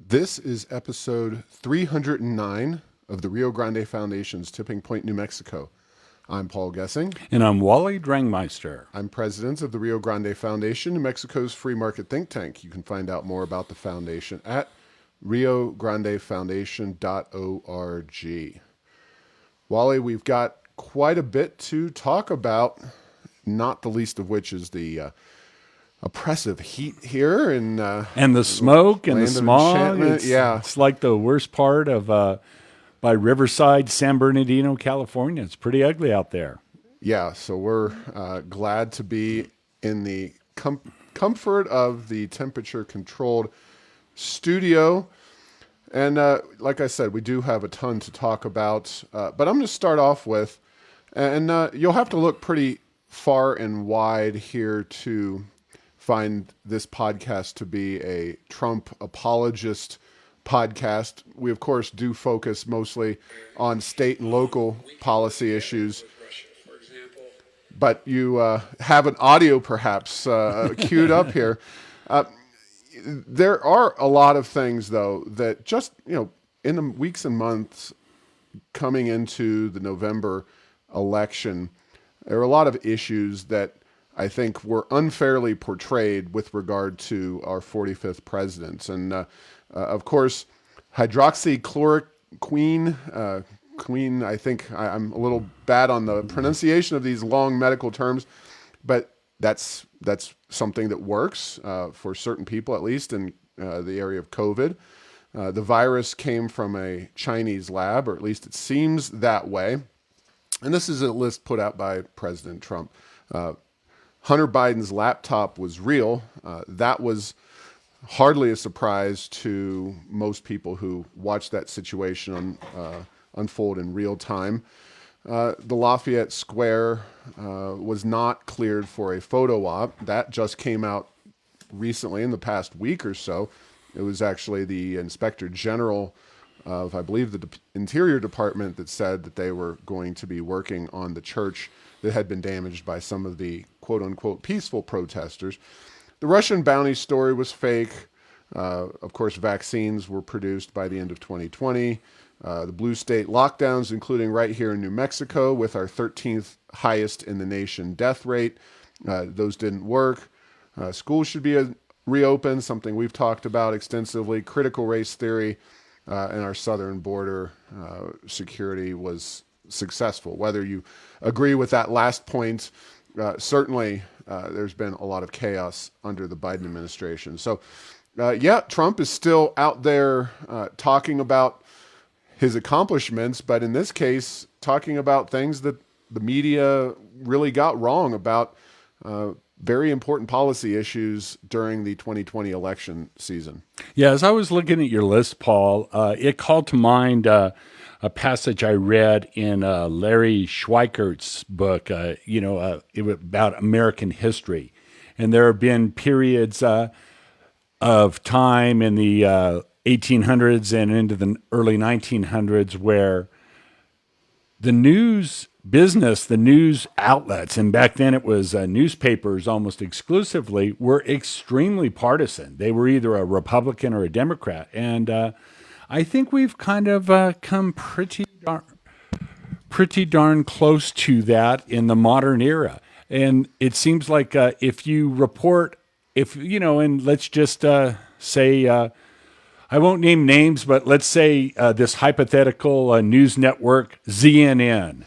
This is episode 309 of the Rio Grande Foundation's Tipping Point, New Mexico. I'm Paul Gessing. And I'm Wally Drangmeister. I'm president of the Rio Grande Foundation, New Mexico's free market think tank. You can find out more about the foundation at riograndefoundation.org. Wally, we've got quite a bit to talk about, not the least of which is the oppressive heat here and the smoke and the smog. Yeah, it's like the worst part of by Riverside, San Bernardino, California. It's pretty ugly out there. Yeah, so we're glad to be in the comfort of the temperature-controlled studio. And like I said, we do have a ton to talk about. But I'm going to start off with, and you'll have to look pretty far and wide here to find this podcast to be a Trump apologist podcast. We, of course, do focus mostly on state and local policy issues. But you have an audio perhaps queued up here. There are a lot of things, though, that just, in the weeks and months coming into the November election, there are a lot of issues that I think were unfairly portrayed with regard to our 45th president. And, of course, hydroxychloroquine, queen, I think I'm a little bad on the pronunciation of these long medical terms, but that's something that works for certain people, at least in the area of COVID. The virus came from a Chinese lab, or at least it seems that way. And this is a list put out by President Trump. Hunter Biden's laptop was real. That was hardly a surprise to most people who watched that situation unfold in real time. The Lafayette Square was not cleared for a photo op. That just came out recently in the past week or so. It was actually the Inspector General of, I believe, the Interior Department that said that they were going to be working on the church that had been damaged by some of the quote-unquote peaceful protesters. The Russian bounty story was fake. Of course, vaccines were produced by the end of 2020. The blue state lockdowns, including right here in New Mexico with our 13th highest in the nation death rate, those didn't work. Schools should be reopened, something we've talked about extensively. Critical race theory and our southern border security was successful. Whether you agree with that last point, certainly there's been a lot of chaos under the Biden administration. So, Trump is still out there talking about his accomplishments, but in this case, talking about things that the media really got wrong about very important policy issues during the 2020 election season. Yeah, as I was looking at your list, Paul, it called to mind a passage I read in Larry Schweikert's book, about American history. And there have been periods of time in the 1800s and into the early 1900s where the news business, the news outlets, and back then it was newspapers almost exclusively, were extremely partisan. They were either a Republican or a Democrat. And I think we've kind of come pretty darn close to that in the modern era. And it seems like if you report, and let's just say, I won't name names, but let's say this hypothetical news network, CNN,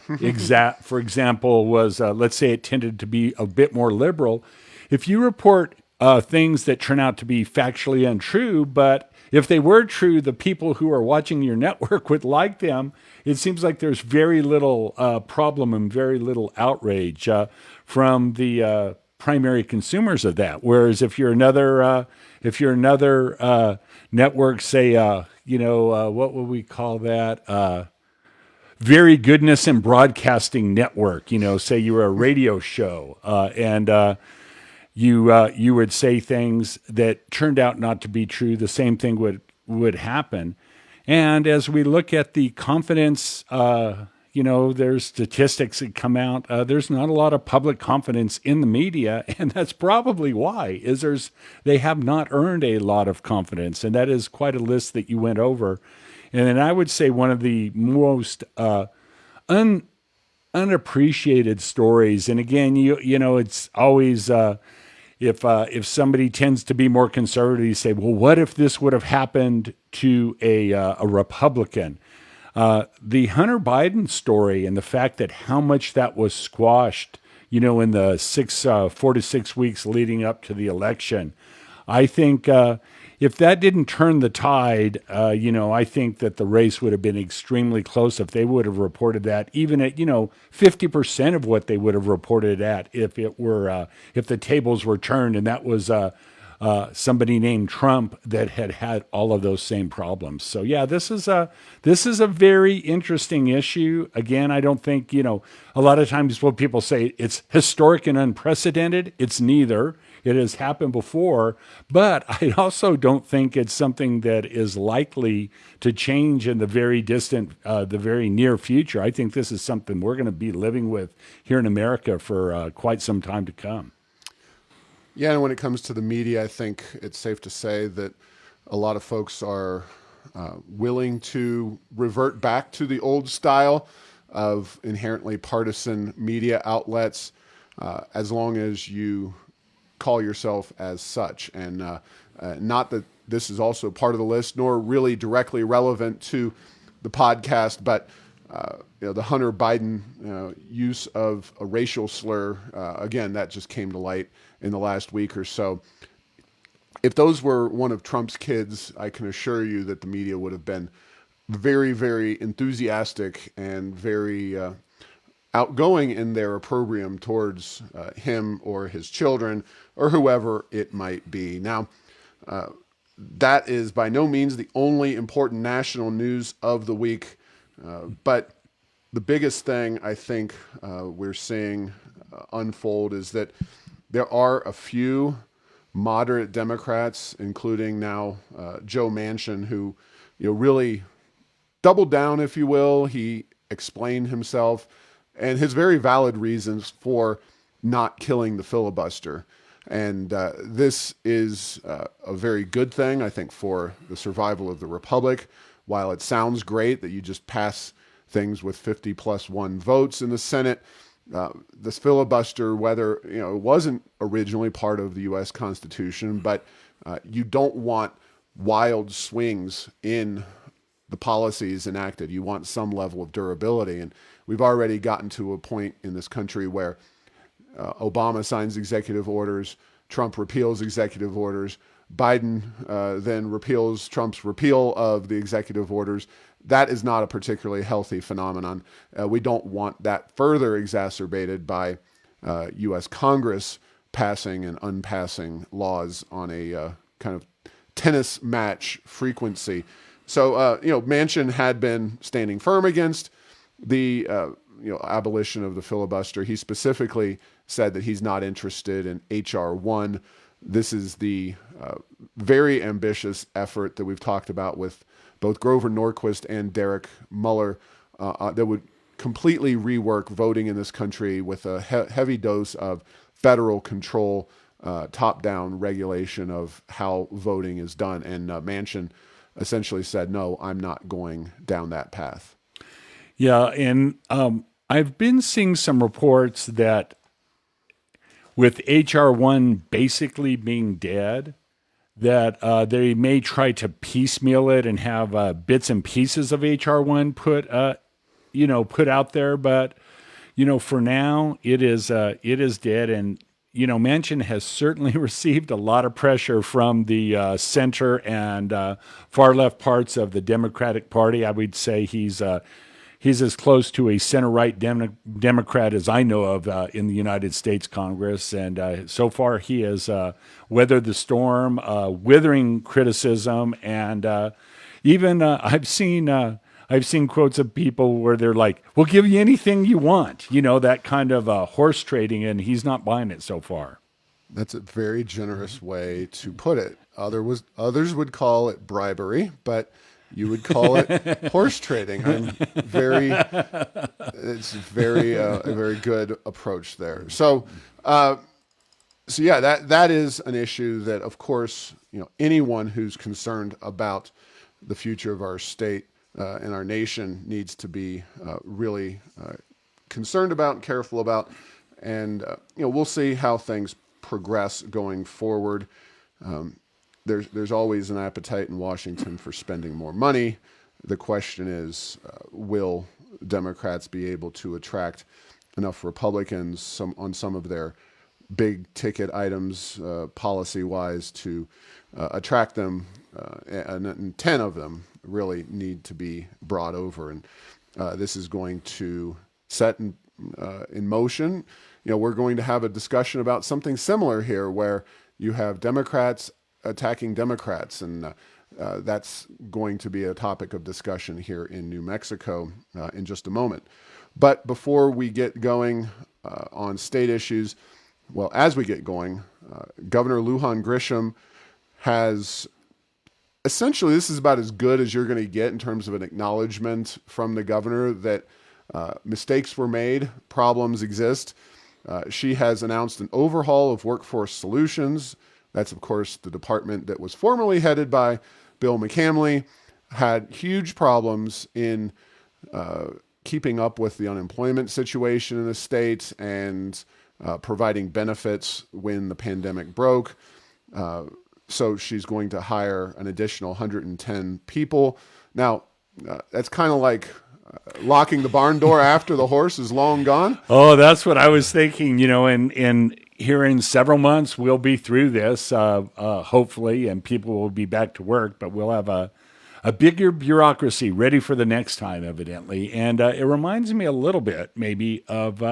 for example, was, let's say it tended to be a bit more liberal. If you report things that turn out to be factually untrue, but if they were true, the people who are watching your network would like them, it seems like there's very little problem and very little outrage from the primary consumers of that. Whereas if you're another network, say, what would we call that? Very Goodness and Broadcasting Network, say you were a radio show, and you would say things that turned out not to be true. The same thing would happen. And as we look at the confidence, there's statistics that come out. There's not a lot of public confidence in the media, and that's probably why. They have not earned a lot of confidence, and that is quite a list that you went over. And then I would say one of the most unappreciated stories. And again, it's always if somebody tends to be more conservative, you say, well, what if this would have happened to a Republican? The Hunter Biden story and the fact that how much that was squashed, in the 4 to 6 weeks leading up to the election. I think if that didn't turn the tide, I think that the race would have been extremely close if they would have reported that, even at 50% of what they would have reported at, if the tables were turned and that was somebody named Trump that had all of those same problems. So yeah, this is a very interesting issue. Again, I don't think a lot of times when people say it's historic and unprecedented, it's neither. It has happened before, but I also don't think it's something that is likely to change in the very the very near future. I think this is something we're going to be living with here in America for quite some time to come. Yeah, and when it comes to the media, I think it's safe to say that a lot of folks are willing to revert back to the old style of inherently partisan media outlets, as long as you call yourself as such. And not that this is also part of the list, nor really directly relevant to the podcast, but the Hunter Biden use of a racial slur, again, that just came to light in the last week or so. If those were one of Trump's kids, I can assure you that the media would have been very, very enthusiastic and very outgoing in their opprobrium towards him or his children or whoever it might be. Now, that is by no means the only important national news of the week, but the biggest thing I think we're seeing unfold is that there are a few moderate Democrats, including now Joe Manchin, who really doubled down, if you will. He explained himself and his very valid reasons for not killing the filibuster. And this is a very good thing, I think, for the survival of the republic. While it sounds great that you just pass things with 50+1 votes in the Senate, this filibuster, whether it wasn't originally part of the U.S. Constitution, but you don't want wild swings in the policies enacted. You want some level of durability. And we've already gotten to a point in this country where Obama signs executive orders, Trump repeals executive orders, Biden then repeals Trump's repeal of the executive orders. That is not a particularly healthy phenomenon. We don't want that further exacerbated by U.S. Congress passing and unpassing laws on a kind of tennis match frequency. So, Manchin had been standing firm against the abolition of the filibuster. He specifically said that he's not interested in H.R. 1. This is the very ambitious effort that we've talked about with both Grover Norquist and Derek Muller that would completely rework voting in this country with a heavy dose of federal control, top-down regulation of how voting is done. And Manchin essentially said, no, I'm not going down that path. Yeah, and I've been seeing some reports that with H.R. 1 basically being dead, that they may try to piecemeal it and have bits and pieces of H.R. 1 put out there. But, for now, it is dead. And, Manchin has certainly received a lot of pressure from the center and far left parts of the Democratic Party. I would say he's as close to a center-right Democrat as I know of in the United States Congress. And so far he has weathered the storm, withering criticism. And even I've seen quotes of people where they're like, we'll give you anything you want, that kind of horse trading, and he's not buying it so far. That's a very generous way to put it. Others would call it bribery, but You would call it horse trading. It's very a very good approach there. So yeah, that is an issue that, of course, anyone who's concerned about the future of our state and our nation needs to be really concerned about and careful about. And we'll see how things progress going forward. There's always an appetite in Washington for spending more money. The question is, will Democrats be able to attract enough Republicans on some of their big ticket items, policy-wise, to attract them, and 10 of them really need to be brought over. And this is going to set in motion. We're going to have a discussion about something similar here, where you have Democrats attacking Democrats, and that's going to be a topic of discussion here in New Mexico in just a moment. But before we get going on state issues, well, as we get going, Governor Lujan Grisham has essentially, this is about as good as you're going to get in terms of an acknowledgement from the governor that mistakes were made, problems exist. She has announced an overhaul of Workforce Solutions. That's, of course, the department that was formerly headed by Bill McCamley, had huge problems in keeping up with the unemployment situation in the state and providing benefits when the pandemic broke. So she's going to hire an additional 110 people. Now, that's kind of like locking the barn door after the horse is long gone. Oh, that's what I was thinking. And here in several months, we'll be through this, hopefully, and people will be back to work, but we'll have a bigger bureaucracy ready for the next time, evidently. And it reminds me a little bit, maybe, of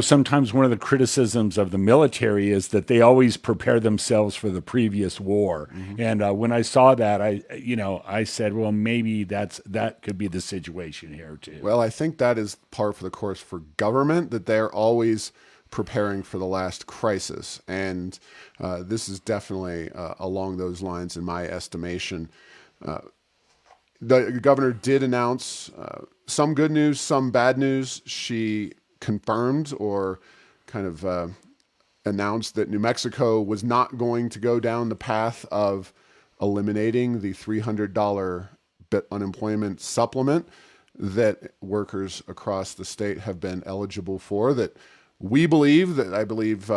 sometimes one of the criticisms of the military is that they always prepare themselves for the previous war. Mm-hmm. And when I saw that, I said, well, maybe that could be the situation here too. Well, I think that is par for the course for government, that they're always preparing for the last crisis. And this is definitely along those lines in my estimation. The governor did announce some good news, some bad news. She confirmed or kind of announced that New Mexico was not going to go down the path of eliminating the $300 unemployment supplement that workers across the state have been eligible for. That I believe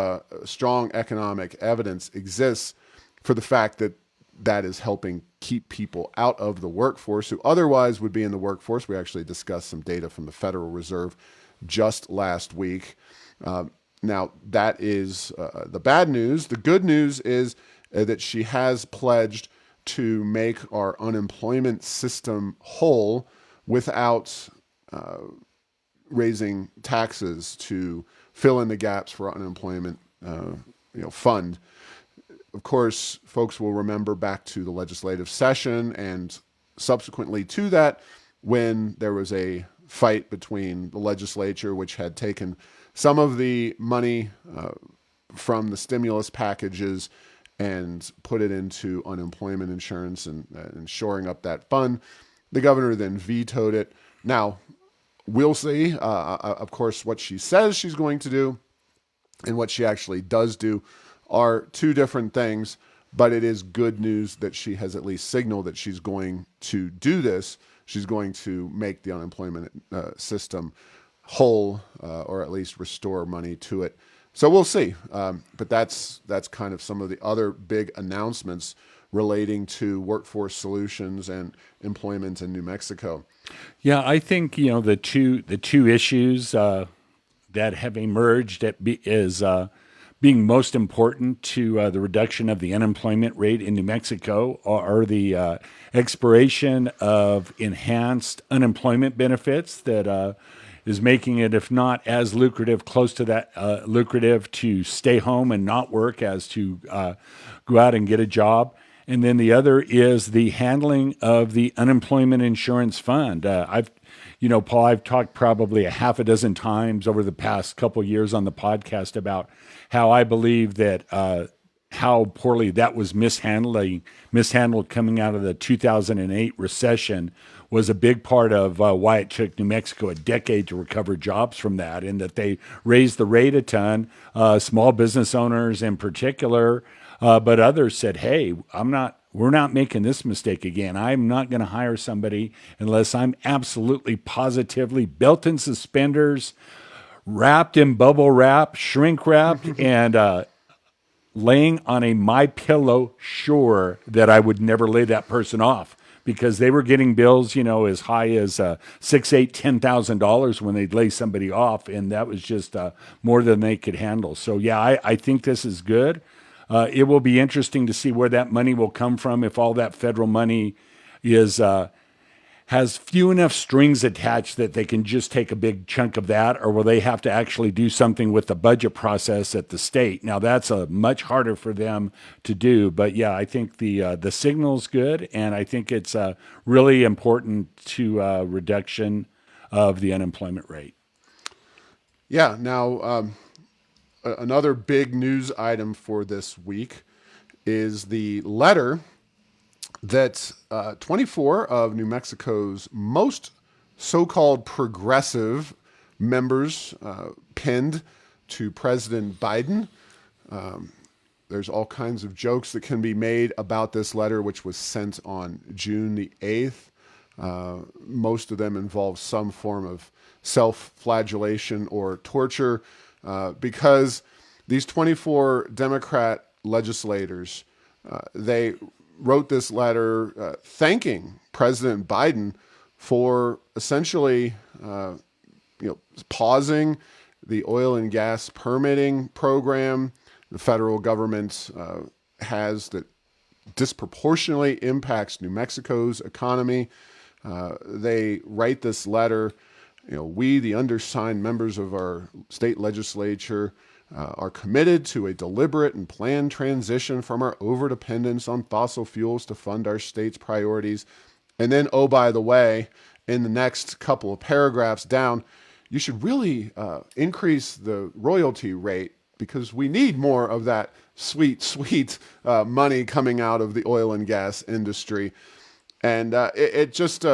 strong economic evidence exists for the fact that that is helping keep people out of the workforce who otherwise would be in the workforce. We actually discussed some data from the Federal Reserve just last week. Now, that is the bad news. The good news is that she has pledged to make our unemployment system whole without raising taxes to fill in the gaps for unemployment fund. Of course, folks will remember back to the legislative session and subsequently to that, when there was a fight between the legislature, which had taken some of the money from the stimulus packages and put it into unemployment insurance and shoring up that fund. The governor then vetoed it. Now, we'll see, of course, what she says she's going to do and what she actually does do are two different things, but it is good news that she has at least signaled that she's going to do this. She's going to make the unemployment system whole, or at least restore money to it. So we'll see. But that's kind of some of the other big announcements relating to workforce solutions and employment in New Mexico. Yeah, I think the two issues that have emerged is being most important to the reduction of the unemployment rate in New Mexico are the expiration of enhanced unemployment benefits that is making it, if not as lucrative, close to that lucrative to stay home and not work as to go out and get a job. And then the other is the handling of the unemployment insurance fund. Paul, I've talked probably a half a dozen times over the past couple of years on the podcast about how I believe that how poorly that was mishandled coming out of the 2008 recession was a big part of why it took New Mexico a decade to recover jobs from that, and that they raised the rate a ton. Small business owners in particular, but others said, "Hey, we're not making this mistake again. I'm not going to hire somebody unless I'm absolutely positively belt in suspenders, wrapped in bubble wrap, shrink wrapped, and laying on a My Pillow sure that I would never lay that person off, because they were getting bills, as high as $6, $8, $10,000 when they'd lay somebody off, and that was just more than they could handle. So yeah, I think this is good. It will be interesting to see where that money will come from, if all that federal money is has few enough strings attached that they can just take a big chunk of that, or will they have to actually do something with the budget process at the state? Now that's much harder for them to do, but yeah, I think the signal's good, and I think it's really important to reduction of the unemployment rate. Yeah. Now, another big news item for this week is the letter that 24 of New Mexico's most so-called progressive members pinned to President Biden. There's all kinds of jokes that can be made about this letter, which was sent on June the 8th. Most of them involve some form of self-flagellation or torture, because these 24 Democrat legislators, they wrote this letter thanking President Biden for essentially, pausing the oil and gas permitting program the federal government has that disproportionately impacts New Mexico's economy. They write this letter. We, the undersigned members of our state legislature, are committed to a deliberate and planned transition from our overdependence on fossil fuels to fund our state's priorities. And then, oh, by the way, in the next couple of paragraphs down, you should really increase the royalty rate, because we need more of that sweet, sweet money coming out of the oil and gas industry. And it just...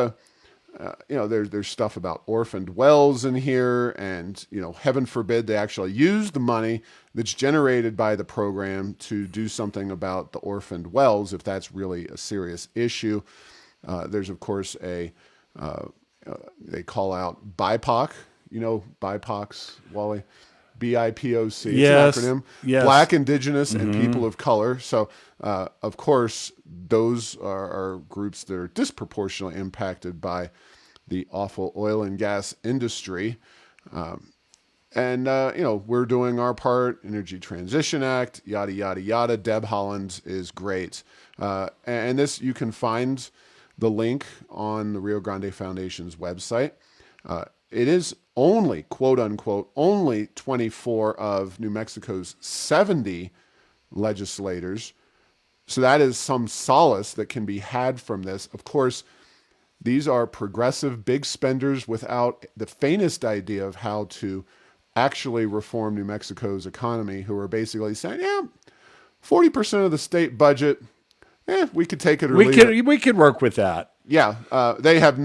there's stuff about orphaned wells in here, and, heaven forbid they actually use the money that's generated by the program to do something about the orphaned wells, if that's really a serious issue. There's, of course, they call out BIPOC, BIPOCs, Wally, BIPOC, Yes, it's an acronym, yes. Black, Indigenous, and People of Color. So, of course, those are groups that are disproportionately impacted by the awful oil and gas industry. We're doing our part, Energy Transition Act, yada, yada, yada. Deb Haaland is great. And this, you can find the link on the Rio Grande Foundation's website. It is only, quote unquote, only 24 of New Mexico's 70 legislators. So that is some solace that can be had from this. Of course, these are progressive big spenders without the faintest idea of how to actually reform New Mexico's economy, who are basically saying, 40% of the state budget, we could take it or leave it. We could work with that. Yeah, they have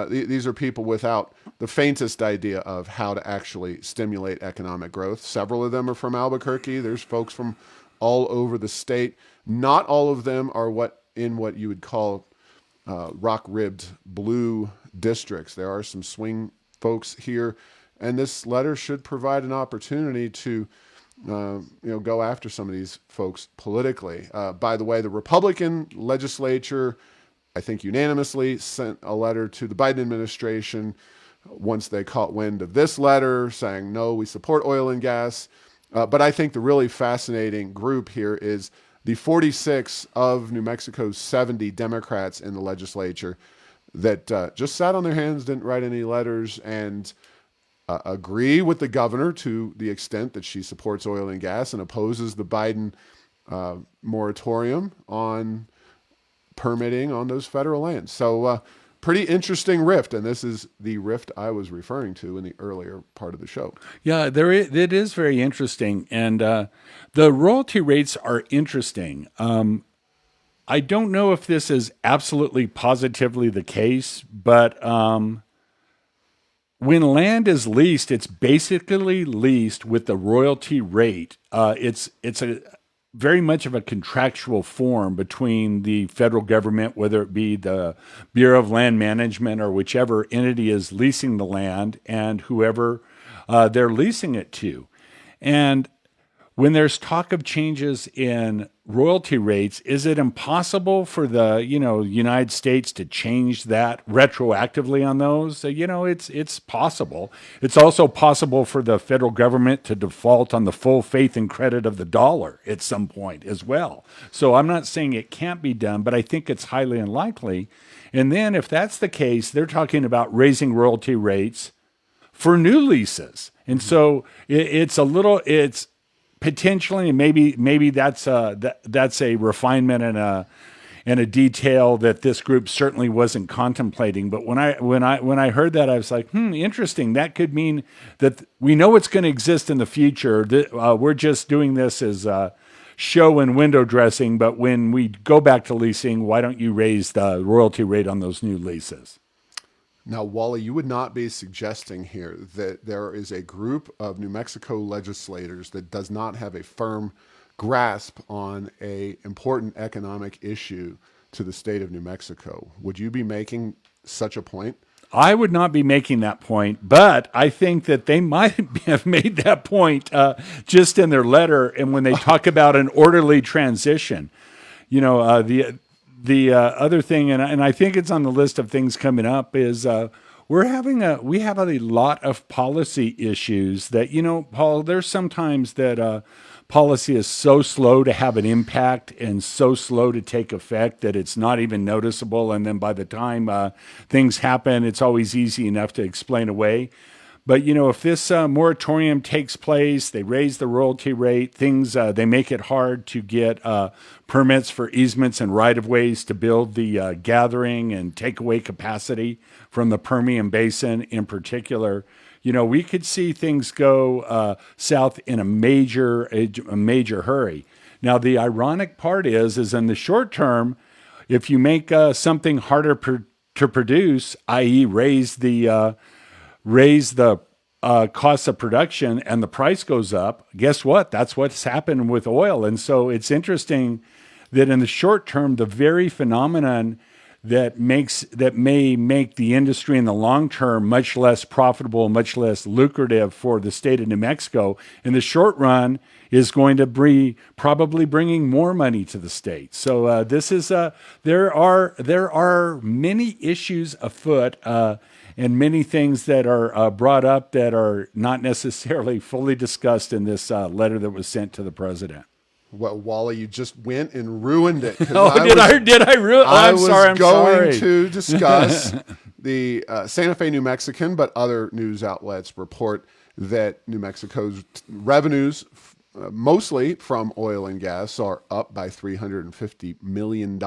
these are people without the faintest idea of how to actually stimulate economic growth. Several of them are from Albuquerque. There's folks from all over the state. Not all of them are what you would call rock-ribbed blue districts. There are some swing folks here, and this letter should provide an opportunity to go after some of these folks politically. By the way, the Republican legislature, I think unanimously, sent a letter to the Biden administration once they caught wind of this letter, saying, no, we support oil and gas. But I think the really fascinating group here is the 46 of New Mexico's 70 Democrats in the legislature that just sat on their hands, didn't write any letters, and agree with the governor to the extent that she supports oil and gas and opposes the Biden moratorium on permitting on those federal lands. So pretty interesting rift, and this is the rift I was referring to in the earlier part of the show. Yeah, it is very interesting, and the royalty rates are interesting. I don't know if this is absolutely positively the case, but when land is leased, it's basically leased with the royalty rate. It's a very much of a contractual form between the federal government, whether it be the Bureau of Land Management or whichever entity is leasing the land, and whoever they're leasing it to. And when there's talk of changes in royalty rates, is it impossible for the United States to change that retroactively on those? It's possible. It's also possible for the federal government to default on the full faith and credit of the dollar at some point as well. So I'm not saying it can't be done, but I think it's highly unlikely. And then if that's the case, they're talking about raising royalty rates for new leases. And so it's potentially, maybe that's a refinement and a detail that this group certainly wasn't contemplating. But when I heard that, I was like, interesting. That could mean that we know it's going to exist in the future. We're just doing this as show and window dressing. But when we go back to leasing, why don't you raise the royalty rate on those new leases? Now, Wally, you would not be suggesting here that there is a group of New Mexico legislators that does not have a firm grasp on a important economic issue to the state of New Mexico. Would you be making such a point? I would not be making that point, but I think that they might have made that point just in their letter. And when they talk about an orderly transition, the other thing, and I think it's on the list of things coming up, is we have a lot of policy issues that, Paul, there's sometimes that policy is so slow to have an impact and so slow to take effect that it's not even noticeable. And then by the time things happen, it's always easy enough to explain away. But, if this moratorium takes place, they raise the royalty rate, they make it hard to get permits for easements and right-of-ways to build the gathering and takeaway capacity from the Permian Basin in particular. We could see things go south in a major hurry. Now, the ironic part is in the short term, if you make something harder to produce, i.e., raise the cost of production and the price goes up, guess what? That's what's happened with oil. And so it's interesting that in the short term, the very phenomenon that may make the industry in the long term much less profitable, much less lucrative for the state of New Mexico, in the short run is going to be probably bringing more money to the state. So there are many issues afoot and many things that are brought up that are not necessarily fully discussed in this letter that was sent to the president. Well, Wally, you just went and ruined it. Did I ruin? I'm going to discuss the Santa Fe New Mexican, but other news outlets report that New Mexico's revenues, mostly from oil and gas, are up by $350 million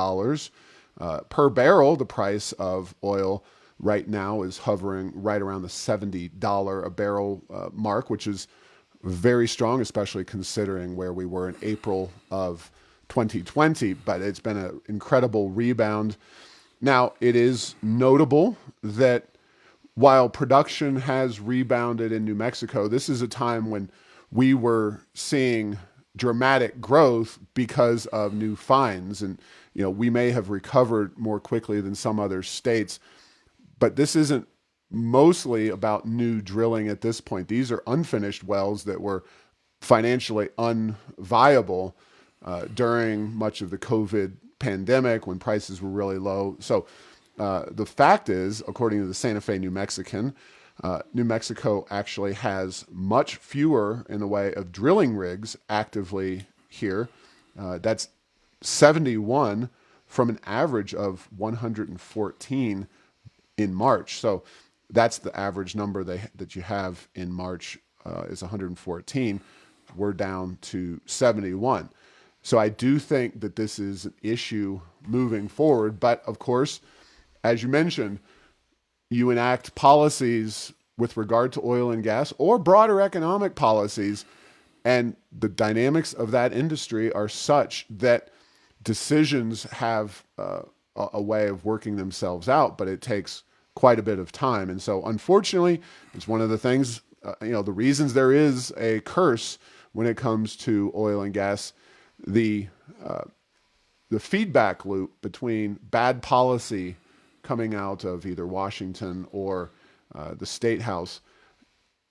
per barrel. The price of oil right now is hovering right around the $70 a barrel mark, which is very strong, especially considering where we were in April of 2020. But it's been an incredible rebound. Now, it is notable that while production has rebounded in New Mexico, this is a time when we were seeing dramatic growth because of new finds. And, we may have recovered more quickly than some other states, but this isn't mostly about new drilling at this point. These are unfinished wells that were financially unviable during much of the COVID pandemic when prices were really low. So the fact is, according to the Santa Fe New Mexican, New Mexico actually has much fewer in the way of drilling rigs actively here. That's 71 from an average of 114 in March. So that's the average number that you have in March is 114. We're down to 71. So I do think that this is an issue moving forward. But of course, as you mentioned, you enact policies with regard to oil and gas or broader economic policies, and the dynamics of that industry are such that decisions have a way of working themselves out, but it takes quite a bit of time. And so, unfortunately, it's one of the things, the reasons there is a curse when it comes to oil and gas, the feedback loop between bad policy coming out of either Washington or the state house,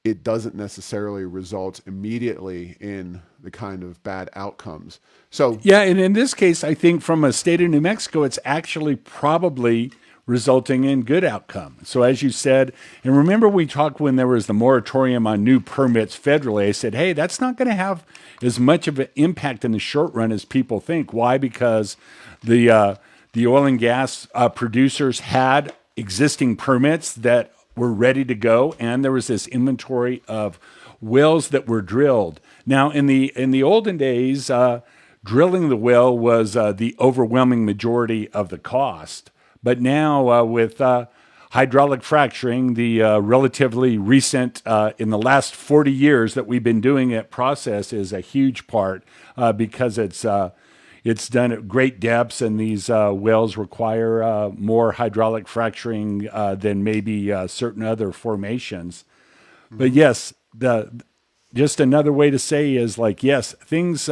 it doesn't necessarily result immediately in the kind of bad outcomes. So, Yeah, and in this case, I think from a state of New Mexico, it's actually probably resulting in good outcome. So as you said, and remember we talked when there was the moratorium on new permits federally, I said, hey, that's not going to have as much of an impact in the short run as people think. Why? Because the oil and gas producers had existing permits that were ready to go, and there was this inventory of wells that were drilled. Now, in the olden days, drilling the well was the overwhelming majority of the cost. But now with hydraulic fracturing, the relatively recent, in the last 40 years that we've been doing it, process is a huge part because it's done at great depths, and these wells require more hydraulic fracturing than maybe certain other formations. But yes, just another way to say is like, yes, things.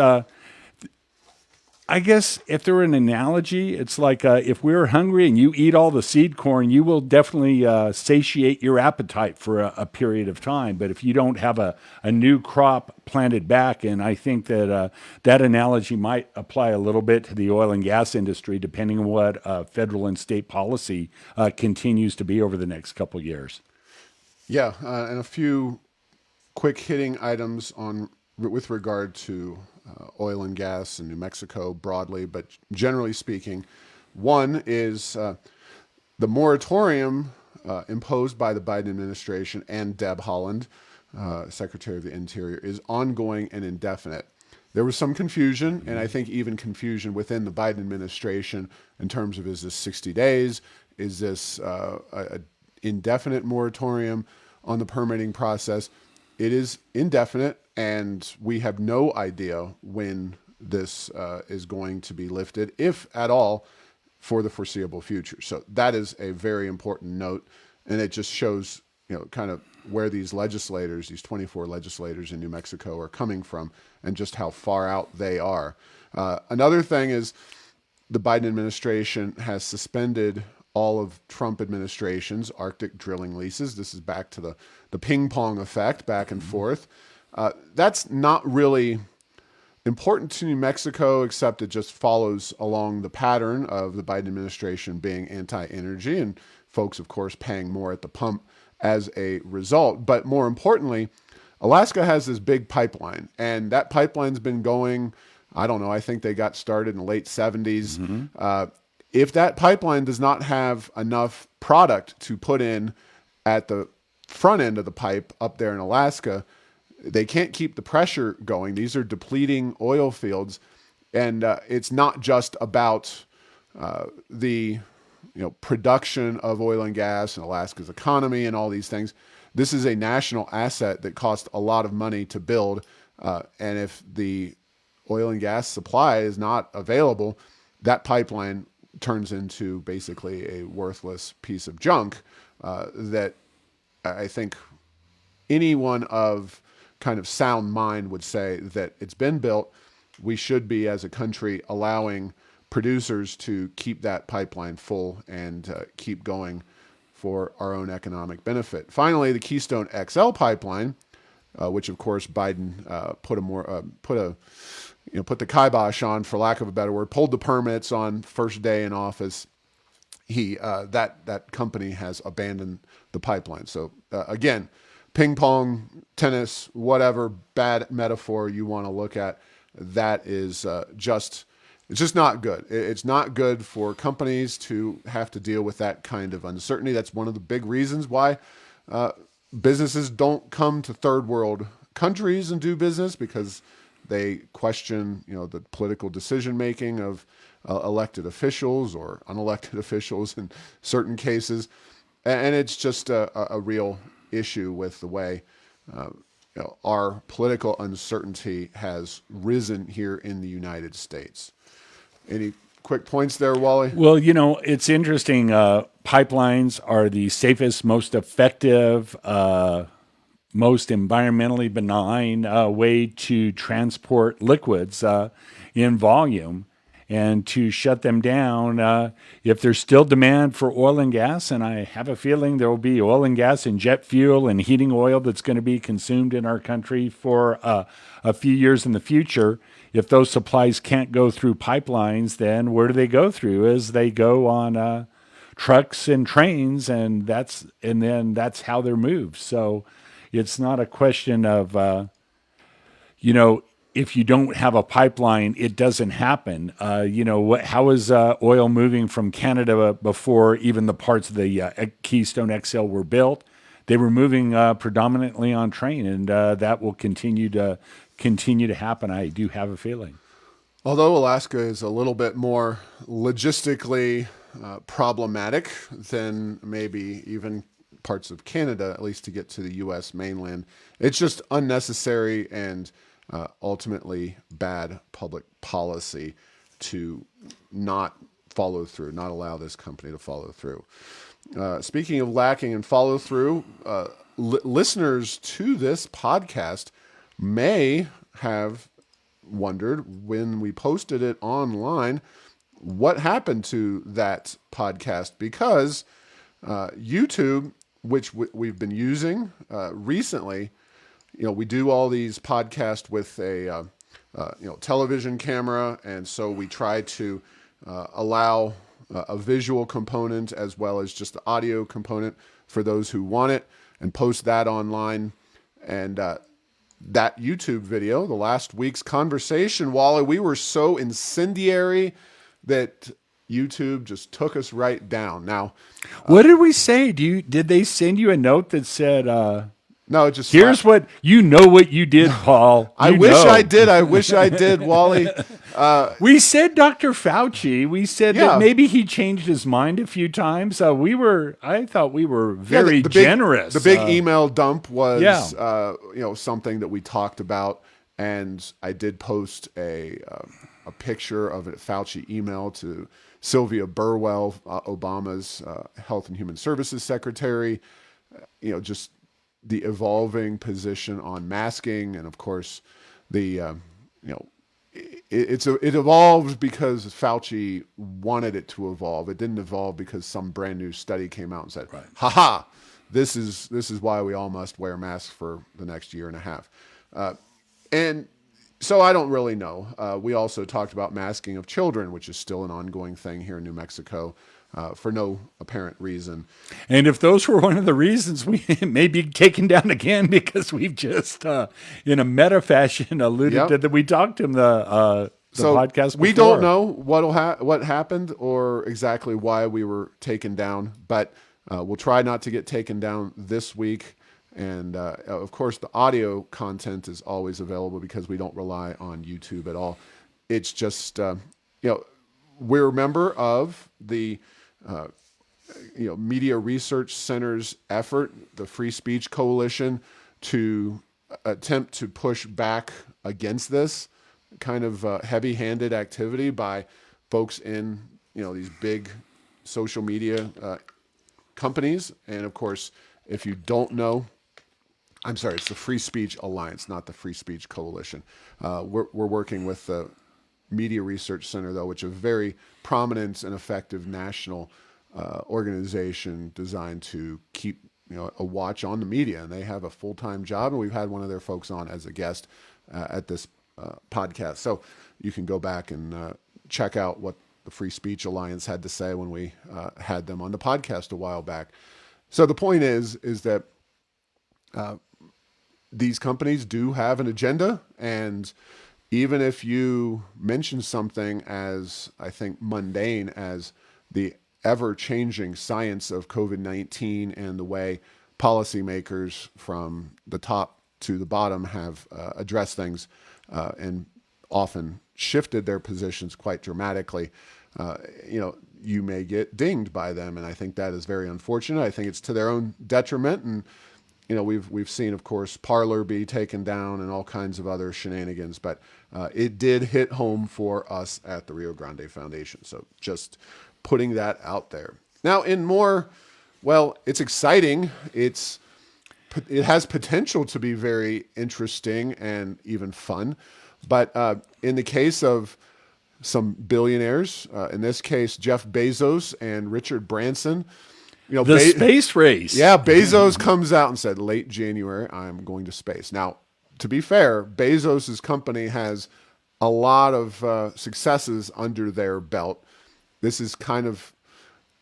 I guess if there were an analogy, it's like if we were hungry and you eat all the seed corn, you will definitely satiate your appetite for a period of time. But if you don't have a new crop planted back, and I think that that analogy might apply a little bit to the oil and gas industry, depending on what federal and state policy continues to be over the next couple of years. yeah, and a few quick hitting items on with regard to oil and gas in New Mexico broadly, but generally speaking, one is the moratorium imposed by the Biden administration and Deb Haaland, Secretary of the Interior, is ongoing and indefinite. There was some confusion, and I think even confusion within the Biden administration in terms of, is this 60 days? Is this a indefinite moratorium on the permitting process? It is indefinite, and we have no idea when this is going to be lifted, if at all, for the foreseeable future. So that is a very important note, and it just shows, kind of where these legislators, these 24 legislators in New Mexico, are coming from, and just how far out they are. Another thing is the Biden administration has suspended all of Trump administration's Arctic drilling leases. This is back to the ping pong effect, back and forth. That's not really important to New Mexico, except it just follows along the pattern of the Biden administration being anti-energy and folks, of course, paying more at the pump as a result. But more importantly, Alaska has this big pipeline, and that pipeline's been going, I don't know, I think they got started in the late 70s. If that pipeline does not have enough product to put in at the front end of the pipe up there in Alaska, they can't keep the pressure going. These are depleting oil fields, and it's not just about the production of oil and gas and Alaska's economy and all these things. This is a national asset that costs a lot of money to build, and if the oil and gas supply is not available, that pipeline turns into basically a worthless piece of junk that I think anyone of kind of sound mind would say that it's been built. We should be, as a country, allowing producers to keep that pipeline full and keep going for our own economic benefit. Finally, the Keystone XL pipeline, which of course Biden put the kibosh on, for lack of a better word, pulled the permits on first day in office. That company has abandoned the pipeline. So again, ping pong, tennis, whatever bad metaphor you want to look at, that is it's just not good. It's not good for companies to have to deal with that kind of uncertainty. That's one of the big reasons why businesses don't come to third world countries and do business, because they question, the political decision making of elected officials or unelected officials in certain cases. And it's just a real issue with the way our political uncertainty has risen here in the United States. Any quick points there, Wally? Well, it's interesting. Pipelines are the safest, most effective, most environmentally benign way to transport liquids in volume. And to shut them down, if there's still demand for oil and gas, and I have a feeling there will be oil and gas and jet fuel and heating oil that's going to be consumed in our country for a few years in the future. If those supplies can't go through pipelines, then where do they go through? As they go on trucks and trains, and then that's how they're moved. So it's not a question of if you don't have a pipeline, it doesn't happen. How is oil moving from Canada before even the parts of the Keystone XL were built? They were moving predominantly on train, and that will continue to happen. I do have a feeling. Although Alaska is a little bit more logistically problematic than maybe even parts of Canada, at least to get to the U.S. mainland, it's just unnecessary and ultimately bad public policy to not follow through, not allow this company to follow through. Speaking of lacking in follow through, listeners to this podcast may have wondered when we posted it online what happened to that podcast, because YouTube, which we've been using recently, we do all these podcasts with a television camera, and so we try to allow a visual component as well as just the audio component for those who want it, and post that online. And that YouTube video, the last week's conversation, Wally, we were so incendiary that YouTube just took us right down. Now, what did we say? Did they send you a note that said, no, it just here's what you did, Paul. I wish I did, Wally. We said Dr. Fauci. We said that maybe he changed his mind a few times. I thought we were very generous. The big email dump was, something that we talked about, and I did post a picture of a Fauci email to Sylvia Burwell, Obama's Health and Human Services Secretary. Just the evolving position on masking, and of course, it evolved because Fauci wanted it to evolve. It didn't evolve because some brand new study came out and said, right, "Ha, this is why we all must wear masks for the next year and a half." And so I don't really know. We also talked about masking of children, which is still an ongoing thing here in New Mexico. For no apparent reason. And if those were one of the reasons, we may be taken down again, because we've just, in a meta fashion, alluded to that. We talked in the podcast before. We don't know what happened or exactly why we were taken down, but we'll try not to get taken down this week. And of course, the audio content is always available because we don't rely on YouTube at all. It's just, we're a member of the Media Research Center's effort, the Free Speech Coalition, to attempt to push back against this kind of heavy-handed activity by folks in these big social media companies. And of course, if you don't know, I'm sorry, it's the Free Speech Alliance, not the Free Speech Coalition. We're working with the Media Research Center, though, which is a very prominent and effective national organization designed to keep a watch on the media, and they have a full-time job, and we've had one of their folks on as a guest at this podcast. So you can go back and check out what the Free Speech Alliance had to say when we had them on the podcast a while back. So the point is that these companies do have an agenda, and even if you mention something as, I think, mundane as the ever-changing science of COVID-19 and the way policymakers from the top to the bottom have addressed things and often shifted their positions quite dramatically, you may get dinged by them, and I think that is very unfortunate. I think it's to their own detriment, and we've seen, of course, Parler be taken down and all kinds of other shenanigans, but it did hit home for us at the Rio Grande Foundation. So just putting that out there. Now, in more, well, it's exciting. It has potential to be very interesting and even fun, but in the case of some billionaires, in this case, Jeff Bezos and Richard Branson. The space race. Yeah, Bezos comes out and said, late January, I'm going to space. Now, to be fair, Bezos' company has a lot of successes under their belt. This is kind of,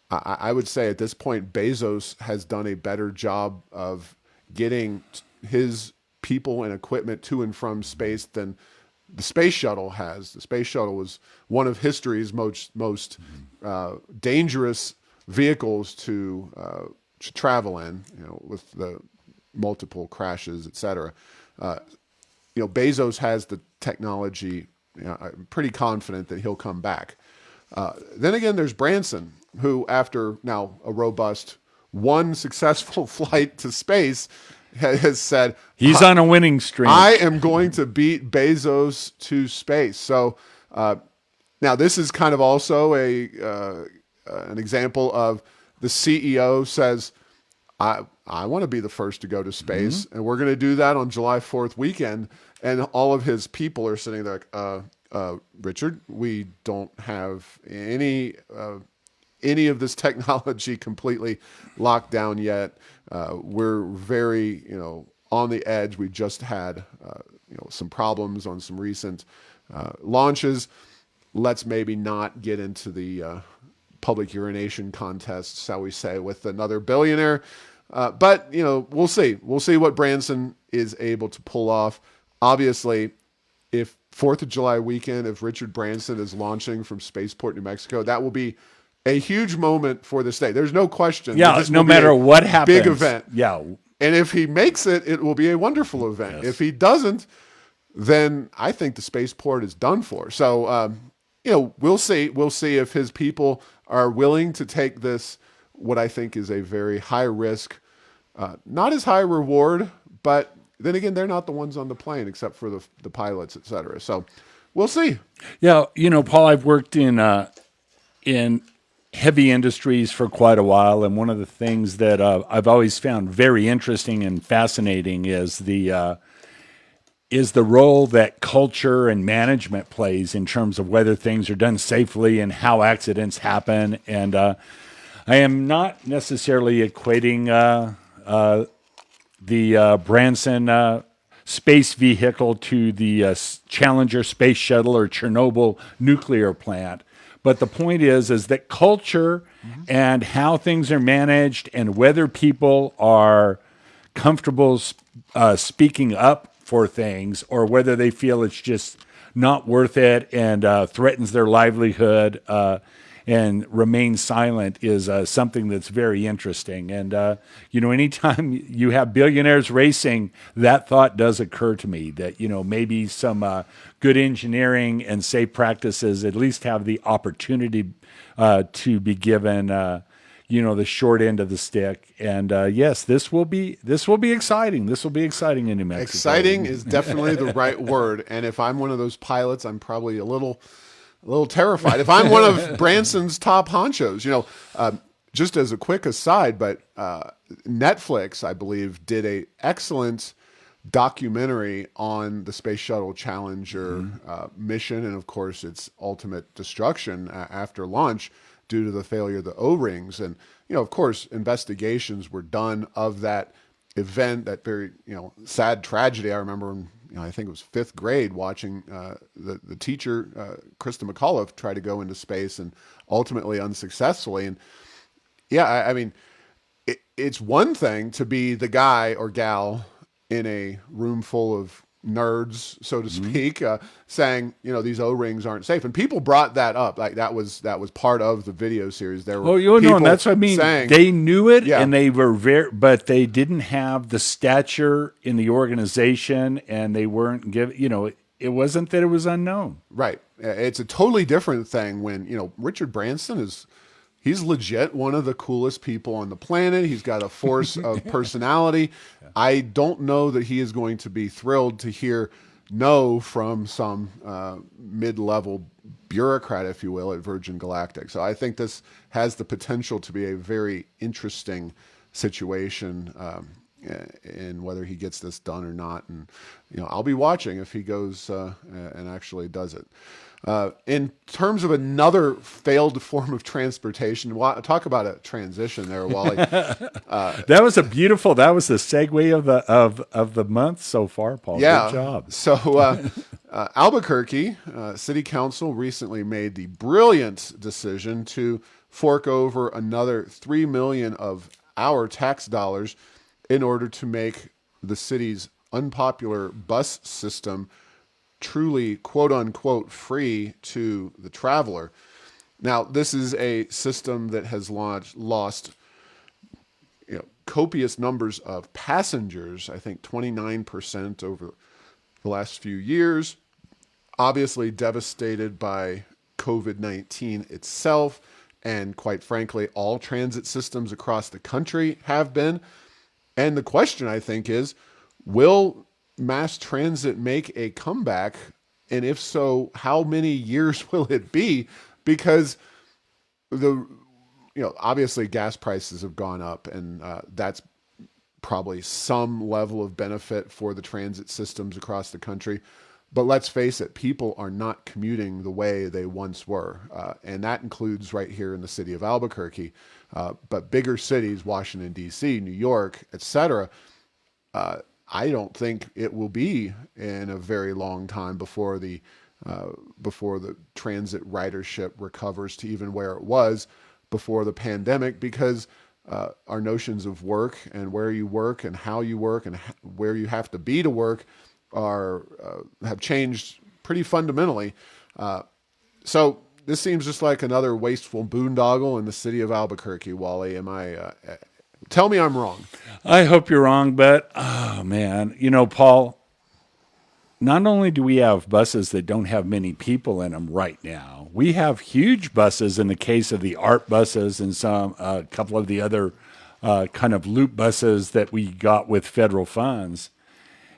I would say at this point, Bezos has done a better job of getting his people and equipment to and from space than the space shuttle has. The space shuttle was one of history's most dangerous vehicles to travel in, with the multiple crashes, etc. Bezos has the technology. I'm pretty confident that he'll come back. Then again, there's Branson, who, after now a robust one successful flight to space, has said he's on a winning streak. I am going to beat Bezos to space. So now this is kind of also an example of the CEO says, I want to be the first to go to space, and we're going to do that on July 4th weekend. And all of his people are sitting there like, Richard, we don't have any of this technology completely locked down yet. We're very, on the edge. We just had, some problems on some recent launches. Let's maybe not get into the public urination contest, shall we say, with another billionaire. But, we'll see. We'll see what Branson is able to pull off. Obviously, if 4th of July weekend, if Richard Branson is launching from Spaceport, New Mexico, that will be a huge moment for the state. There's no question. Yeah, no matter what happens. Big event. Yeah. And if he makes it, it will be a wonderful event. Yes. If he doesn't, then I think the spaceport is done for. So, we'll see. We'll see if his people are willing to take this, what I think is a very high risk, not as high reward, but then again, they're not the ones on the plane except for the pilots, et cetera. So we'll see. Yeah. Paul, I've worked in heavy industries for quite a while, and one of the things that I've always found very interesting and fascinating is the role that culture and management plays in terms of whether things are done safely and how accidents happen. And I am not necessarily equating the Branson space vehicle to the Challenger space shuttle or Chernobyl nuclear plant. But the point is that culture and how things are managed and whether people are comfortable speaking up for things or whether they feel it's just not worth it and threatens their livelihood and remain silent is something that's very interesting. And, anytime you have billionaires racing, that thought does occur to me that, maybe some good engineering and safe practices at least have the opportunity to be given, the short end of the stick. And yes, this will be exciting. This will be exciting in New Mexico. Exciting is definitely the right word. And if I'm one of those pilots, I'm probably a little terrified. If I'm one of Branson's top honchos, just as a quick aside, but Netflix, I believe, did a excellent documentary on the Space Shuttle Challenger mission and, of course, its ultimate destruction after launch due to the failure of the O-rings. And, of course, investigations were done of that event, that very, sad tragedy. I remember I think it was 5th grade watching the teacher, Krista McAuliffe, try to go into space and ultimately unsuccessfully. And yeah, I mean, it's one thing to be the guy or gal in a room full of nerds, so to speak, saying, these O-rings aren't safe. And people brought that up. Like that was part of the video series. There were people and that's what I mean. Saying, they knew it and they were but they didn't have the stature in the organization and they weren't it wasn't that it was unknown. Right. It's a totally different thing when, Richard Branson he's legit one of the coolest people on the planet. He's got a force of personality. I don't know that he is going to be thrilled to hear no from some mid-level bureaucrat, if you will, at Virgin Galactic. So I think this has the potential to be a very interesting situation in whether he gets this done or not. And, I'll be watching if he goes and actually does it. In terms of another failed form of transportation, talk about a transition there, Wally. That was that was the segue of the month so far, Paul. Yeah. Good job. So Albuquerque City Council recently made the brilliant decision to fork over another $3 million of our tax dollars in order to make the city's unpopular bus system truly quote unquote free to the traveler. Now, this is a system that has lost copious numbers of passengers, I think 29% over the last few years, obviously devastated by COVID-19 itself, and quite frankly, all transit systems across the country have been. And the question, I think, is, will mass transit make a comeback? And if so, how many years will it be? Because obviously gas prices have gone up, and that's probably some level of benefit for the transit systems across the country. But let's face it, people are not commuting the way they once were. And that includes right here in the city of Albuquerque. But bigger cities, Washington, D.C., New York, etc., I don't think it will be in a very long time before the transit ridership recovers to even where it was before the pandemic, because our notions of work and where you work and how you work and where you have to be to work have changed pretty fundamentally. So this seems just like another wasteful boondoggle in the city of Albuquerque, Wally. Tell me I'm wrong. I hope you're wrong, but oh man, Paul, not only do we have buses that don't have many people in them right now, we have huge buses in the case of the ART buses and a couple of the other kind of loop buses that we got with federal funds.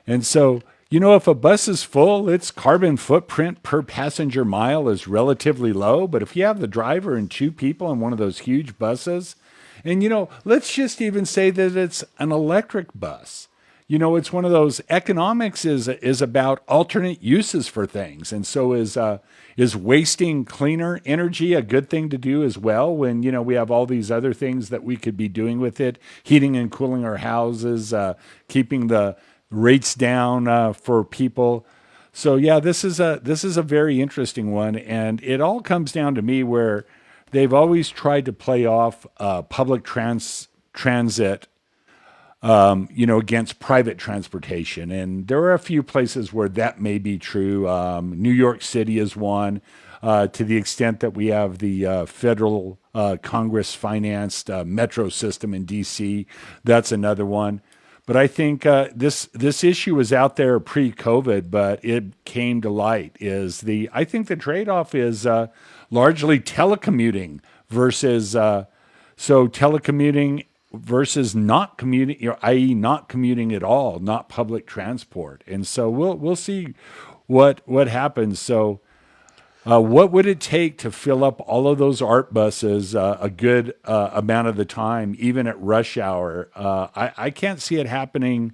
And so, if a bus is full, its carbon footprint per passenger mile is relatively low. But if you have the driver and two people in one of those huge buses, and, let's just even say that it's an electric bus. It's one of those, economics is about alternate uses for things. And so is wasting cleaner energy a good thing to do as well when, we have all these other things that we could be doing with it, heating and cooling our houses, keeping the rates down for people. So yeah, this is a very interesting one. And it all comes down to me where they've always tried to play off public transit against private transportation. And there are a few places where that may be true. New York City is one, to the extent that we have the federal Congress financed metro system in DC. That's another one. But I think this issue was out there pre-COVID, but it came to light. I think the trade-off is largely telecommuting versus telecommuting versus not commuting, i.e., not commuting at all, not public transport. And so we'll see what happens. So, what would it take to fill up all of those ART buses a good amount of the time, even at rush hour? I can't see it happening.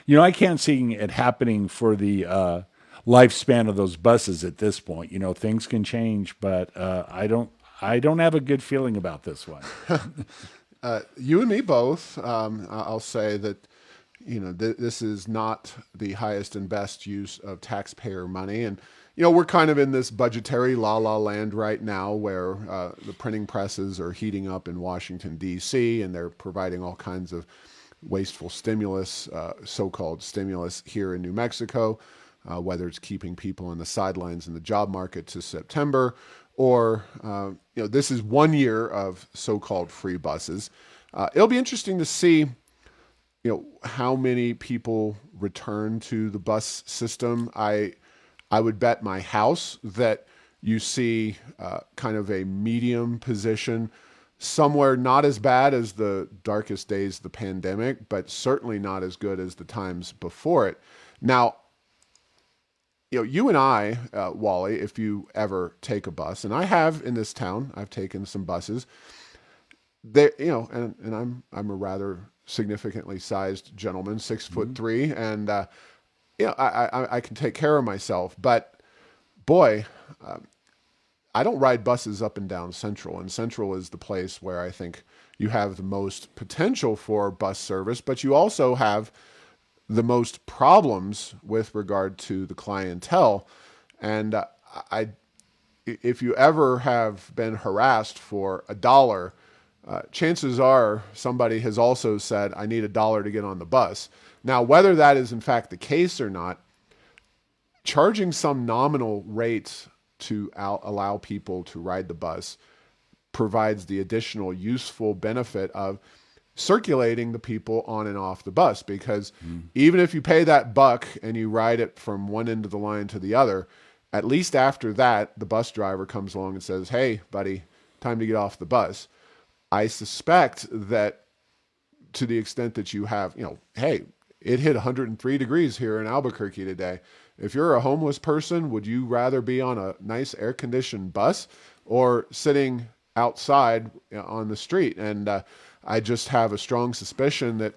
I can't see it happening for the lifespan of those buses at this point. Things can change, but I don't have a good feeling about this one. You and me both. I'll say that, this is not the highest and best use of taxpayer money. And, we're kind of in this budgetary la-la land right now where the printing presses are heating up in Washington, D.C., and they're providing all kinds of wasteful stimulus, so-called stimulus here in New Mexico, whether it's keeping people on the sidelines in the job market to September, or, this is 1 year of so-called free buses. It'll be interesting to see, how many people return to the bus system. I would bet my house that you see kind of a medium position, somewhere not as bad as the darkest days of the pandemic, but certainly not as good as the times before it. Now, you and I, Wally, if you ever take a bus, and I have in this town, I've taken some buses. They, and I'm a rather significantly sized gentleman, 6'3", and I can take care of myself. But boy, I don't ride buses up and down Central, and Central is the place where I think you have the most potential for bus service, but you also have the most problems with regard to the clientele. And if you ever have been harassed for $1, chances are somebody has also said, I need $1 to get on the bus. Now, whether that is in fact the case or not, charging some nominal rate to allow people to ride the bus provides the additional useful benefit of circulating the people on and off the bus, because even if you pay that buck and you ride it from one end of the line to the other, at least after that, the bus driver comes along and says, hey, buddy, time to get off the bus. I suspect that to the extent that you have, hey, it hit 103 degrees here in Albuquerque today. If you're a homeless person, would you rather be on a nice air-conditioned bus or sitting outside on the street? And I just have a strong suspicion that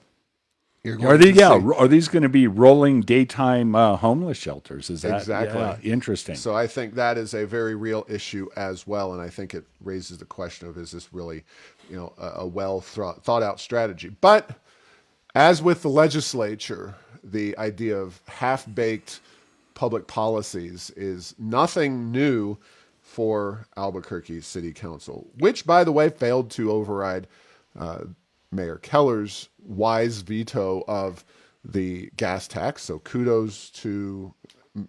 you're going to see. Are these going to be rolling daytime homeless shelters? Is that exactly interesting? So I think that is a very real issue as well, and I think it raises the question of, is this really, a well thought out strategy? But as with the legislature, the idea of half-baked public policies is nothing new for Albuquerque City Council, which, by the way, failed to override Mayor Keller's wise veto of the gas tax. So kudos to,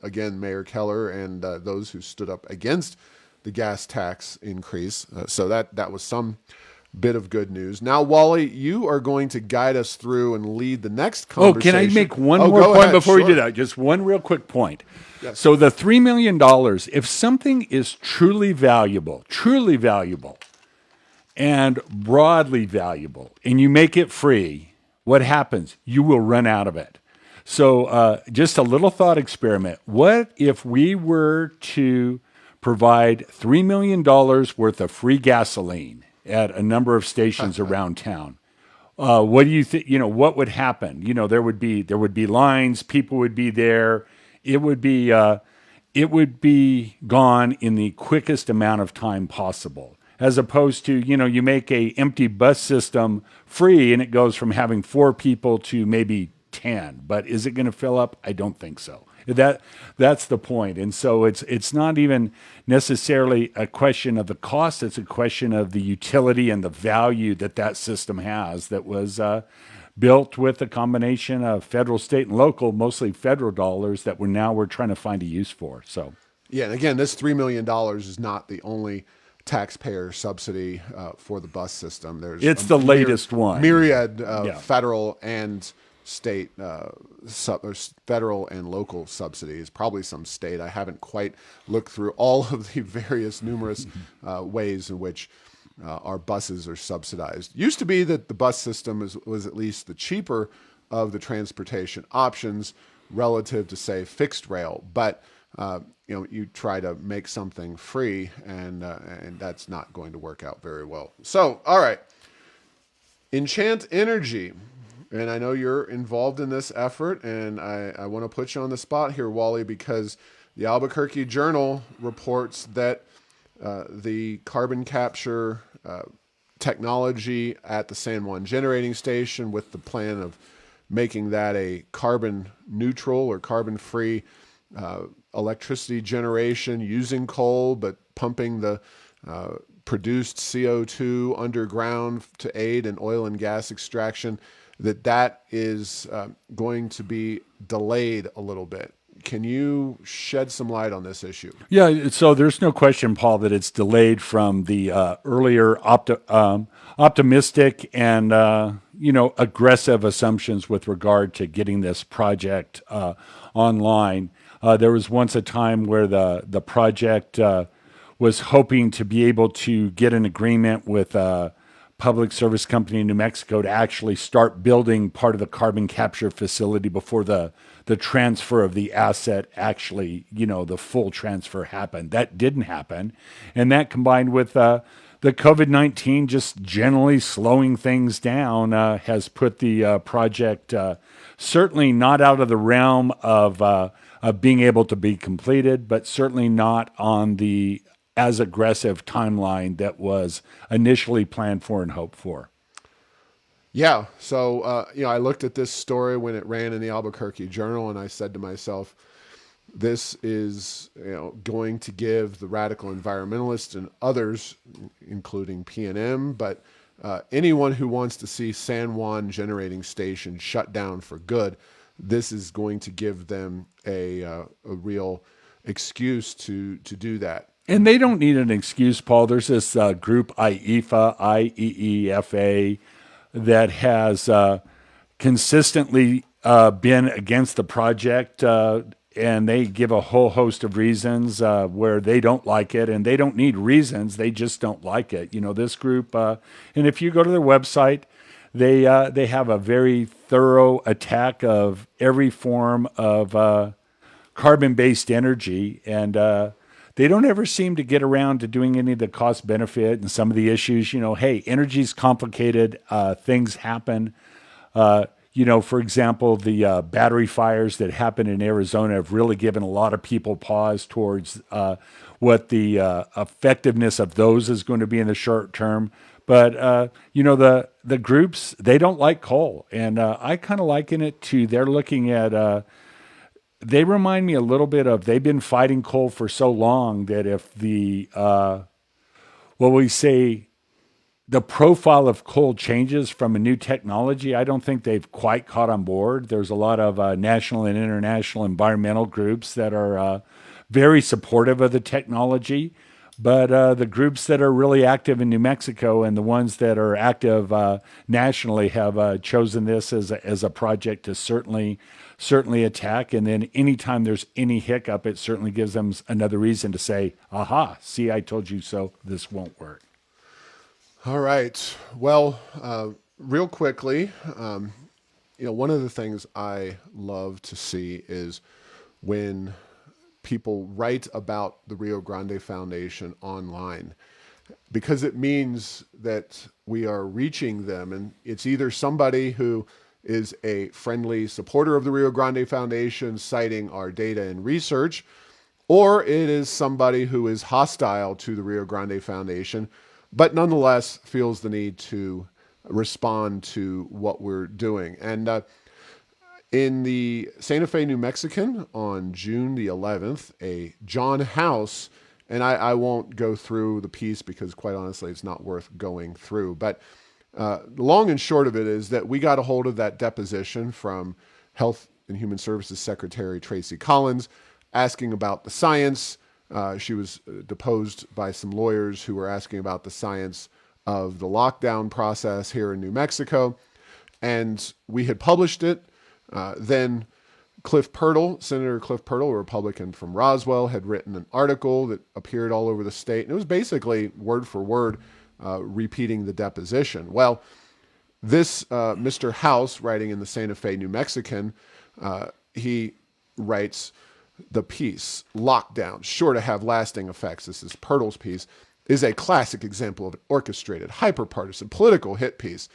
again, Mayor Keller and those who stood up against the gas tax increase. So that was some bit of good news. Now, Wally, you are going to guide us through and lead the next conversation. Oh, can I make one more point before we do that? Just one real quick point. Yes. So the $3 million, if something is truly valuable, and broadly valuable, and you make it free, what happens? You will run out of it. So just a little thought experiment. What if we were to provide $3 million worth of free gasoline at a number of stations around town? What do you think? What would happen? There would be lines. People would be there. It would be gone in the quickest amount of time possible. As opposed to, you make a empty bus system free and it goes from having 4 people to maybe 10. But is it going to fill up? I don't think so. That's the point. And so it's not even necessarily a question of the cost. It's a question of the utility and the value that system has, that was built with a combination of federal, state, and local, mostly federal dollars that we're trying to find a use for. So yeah, and again, this $3 million is not the only taxpayer subsidy for the bus system. It's the latest one. Myriad federal and state, federal and local subsidies, probably some state. I haven't quite looked through all of the various numerous ways in which our buses are subsidized. Used to be that the bus system was at least the cheaper of the transportation options relative to, say, fixed rail, but you try to make something free, and that's not going to work out very well. So, all right, Enchant Energy, and I know you're involved in this effort, and I want to put you on the spot here, Wally, because the Albuquerque Journal reports that the carbon capture technology at the San Juan Generating Station, with the plan of making that a carbon neutral or carbon free electricity generation using coal, but pumping the produced CO2 underground to aid in oil and gas extraction, that is going to be delayed a little bit. Can you shed some light on this issue? Yeah, so there's no question, Paul, that it's delayed from the earlier optimistic and aggressive assumptions with regard to getting this project online. There was once a time where the project was hoping to be able to get an agreement with a public service company in New Mexico to actually start building part of the carbon capture facility before the transfer of the asset actually, the full transfer happened. That didn't happen. And that combined with the COVID-19 just generally slowing things down has put the project certainly not out of the realm of being able to be completed, but certainly not on the as aggressive timeline that was initially planned for and hoped for. Yeah. So, I looked at this story when it ran in the Albuquerque Journal, and I said to myself, this is, going to give the radical environmentalists and others, including PNM, but anyone who wants to see San Juan Generating Station shut down for good, this is going to give them a real excuse to do that. And they don't need an excuse, Paul. There's this group, IEFA, that has consistently been against the project, and they give a whole host of reasons where they don't like it, and they don't need reasons. They just don't like it. This group, and if you go to their website, they have a very thorough attack of every form of carbon-based energy, and they don't ever seem to get around to doing any of the cost benefit and some of the issues. Hey, energy's complicated. Things happen. For example, the battery fires that happened in Arizona have really given a lot of people pause towards what the effectiveness of those is going to be in the short term. But the groups, they don't like coal, and I kind of liken it to they're looking at. They remind me a little bit of they've been fighting coal for so long that if the the profile of coal changes from a new technology, I don't think they've quite caught on board. There's a lot of national and international environmental groups that are very supportive of the technology, but the groups that are really active in New Mexico and the ones that are active nationally have chosen this as a project to certainly attack. And then anytime there's any hiccup, it certainly gives them another reason to say, aha, see, I told you so, this won't work. All right. Well, real quickly, one of the things I love to see is when people write about the Rio Grande Foundation online, because it means that we are reaching them, and it's either somebody who is a friendly supporter of the Rio Grande Foundation citing our data and research, or it is somebody who is hostile to the Rio Grande Foundation, but nonetheless feels the need to respond to what we're doing. And in the Santa Fe New Mexican on June the 11th, a John House, and I won't go through the piece because quite honestly, it's not worth going through, but the long and short of it is that we got a hold of that deposition from Health and Human Services Secretary Tracy Collins asking about the science. She was deposed by some lawyers who were asking about the science of the lockdown process here in New Mexico. And we had published it. Then Senator Cliff Pirtle, a Republican from Roswell, had written an article that appeared all over the state. And it was basically word for word repeating the deposition. Well, this Mr. House, writing in the Santa Fe New Mexican, he writes the piece, "Lockdown, sure to have lasting effects," this is Pirtle's piece, "is a classic example of an orchestrated, hyper-partisan political hit piece.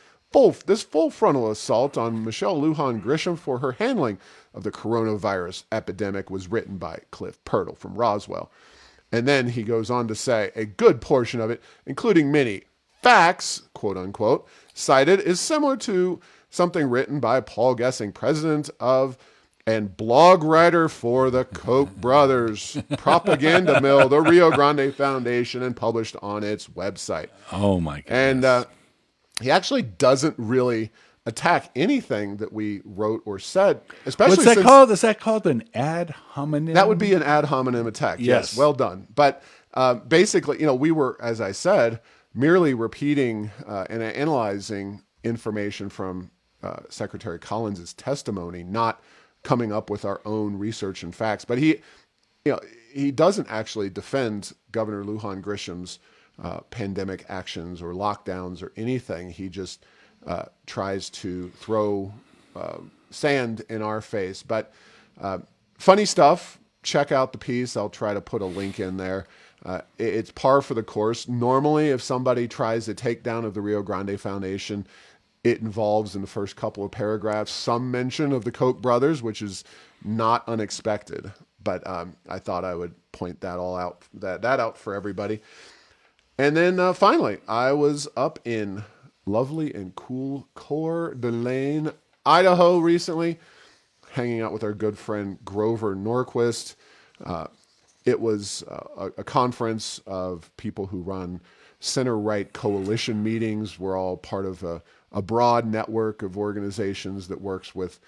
This full frontal assault on Michelle Lujan Grisham for her handling of the coronavirus epidemic was written by Cliff Pirtle from Roswell." And then he goes on to say, "A good portion of it, including many facts, quote unquote, cited, is similar to something written by Paul Gessing, president of and blog writer for the Koch brothers propaganda mill, the Rio Grande Foundation, and published on its website." Oh my goodness. And he actually doesn't really attack anything that we wrote or said, especially What's that since called? Is that called an ad hominem? that would be an ad hominem attack. Yes, well done. But basically, we were, as I said, merely repeating and analyzing information from Secretary Collins' testimony, not coming up with our own research and facts. But he he doesn't actually defend Governor Lujan Grisham's pandemic actions or lockdowns or anything. He just tries to throw sand in our face. But funny stuff. Check out the piece. I'll try to put a link in there. It's par for the course. Normally, if somebody tries a takedown of the Rio Grande Foundation, it involves in the first couple of paragraphs some mention of the Koch brothers, which is not unexpected. But I thought I would point that all out, that out for everybody. And then finally, I was up in lovely and cool Coeur d'Alene, Idaho recently, hanging out with our good friend Grover Norquist. It was a conference of people who run center-right coalition meetings. We're all part of a broad network of organizations that works with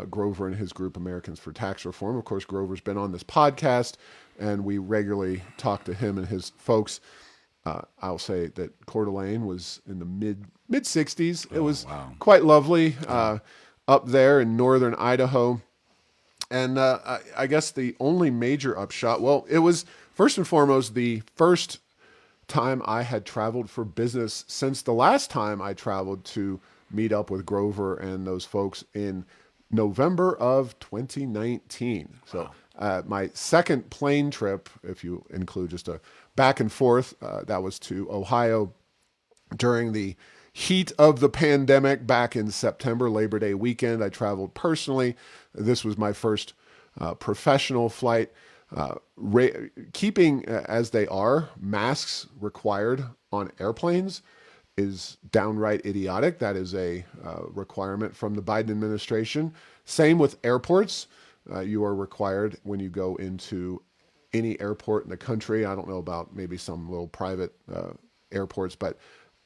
Grover and his group, Americans for Tax Reform. Of course, Grover's been on this podcast, and we regularly talk to him and his folks. I'll say that Coeur d'Alene was in the mid 60s. It was quite lovely up there in northern Idaho. And I guess the only major upshot, well, it was first and foremost the first time I had traveled for business since the last time I traveled to meet up with Grover and those folks in November of 2019. So my second plane trip, if you include just a back and forth, that was to Ohio during the heat of the pandemic back in September, Labor Day weekend. I traveled personally. This was my first professional flight. Keeping as they are, masks required on airplanes is downright idiotic. That is a requirement from the Biden administration. Same with airports. You are required when you go into any airport in the country. I don't know about maybe some little private airports, but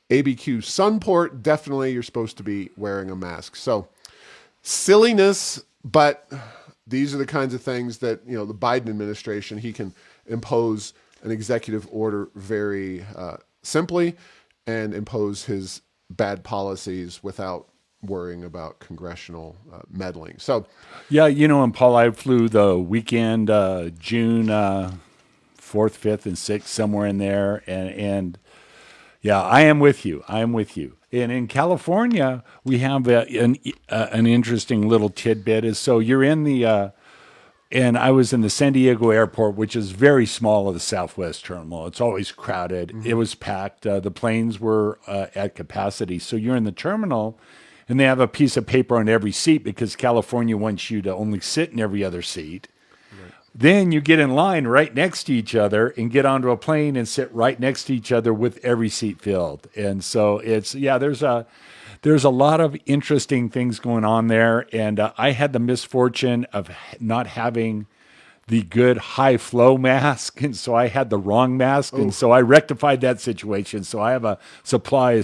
ABQ Sunport, definitely you're supposed to be wearing a mask. So silliness, but these are the kinds of things that, the Biden administration, he can impose an executive order very simply and impose his bad policies without worrying about congressional meddling. So, yeah, and Paul, I flew the weekend, June 4th, 5th, and 6th, somewhere in there, and yeah, I am with you. And in California, we have an interesting little tidbit. Is so you're in the and I was in the San Diego airport, which is very small of the Southwest terminal. It's always crowded. Mm-hmm. It was packed. The planes were at capacity. So you're in the terminal, and they have a piece of paper on every seat because California wants you to only sit in every other seat. Right. Then you get in line right next to each other and get onto a plane and sit right next to each other with every seat filled. And so there's a lot of interesting things going on there. And I had the misfortune of not having the good high flow mask. And so I had the wrong mask. And so I rectified that situation. So I have a supply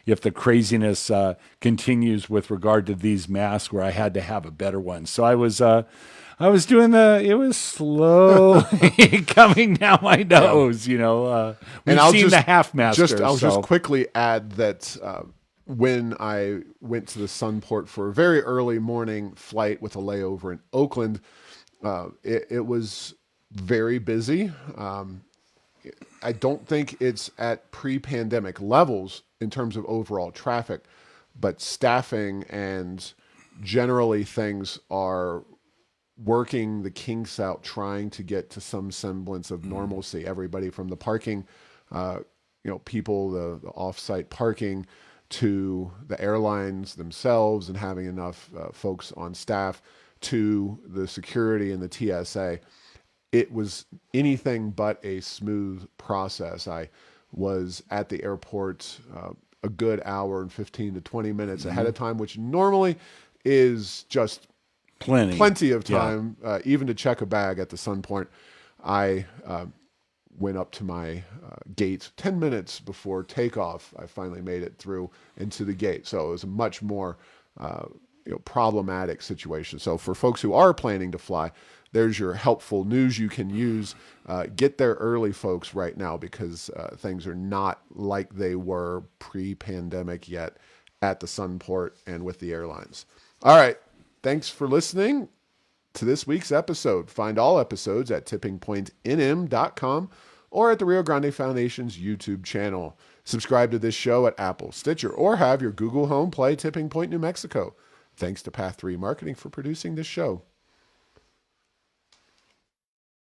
if the craziness continues with regard to these masks where I had to have a better one. So I was doing it was slowly coming down my nose, We've seen the half maskers. I'll just quickly add that when I went to the Sunport for a very early morning flight with a layover in Oakland, it was very busy. I don't think it's at pre-pandemic levels in terms of overall traffic, but staffing and generally things are working the kinks out, trying to get to some semblance of normalcy. Everybody from the parking, people, the off-site parking, to the airlines themselves and having enough folks on staff, to the security and the TSA. It was anything but a smooth process. I was at the airport a good hour and 15 to 20 minutes ahead of time, which normally is just plenty of time, even to check a bag at the Sunport. I went up to my gate 10 minutes before takeoff. I finally made it through into the gate. So it was a much more problematic situation. So for folks who are planning to fly, there's your helpful news you can use. Get there early, folks, right now, because things are not like they were pre-pandemic yet at the Sunport and with the airlines. All right. Thanks for listening. to this week's episode. Find all episodes at tippingpointnm.com or at the Rio Grande Foundation's YouTube channel. Subscribe to this show at Apple, Stitcher, or have your Google Home play Tipping Point New Mexico. Thanks to Path 3 Marketing for producing this show.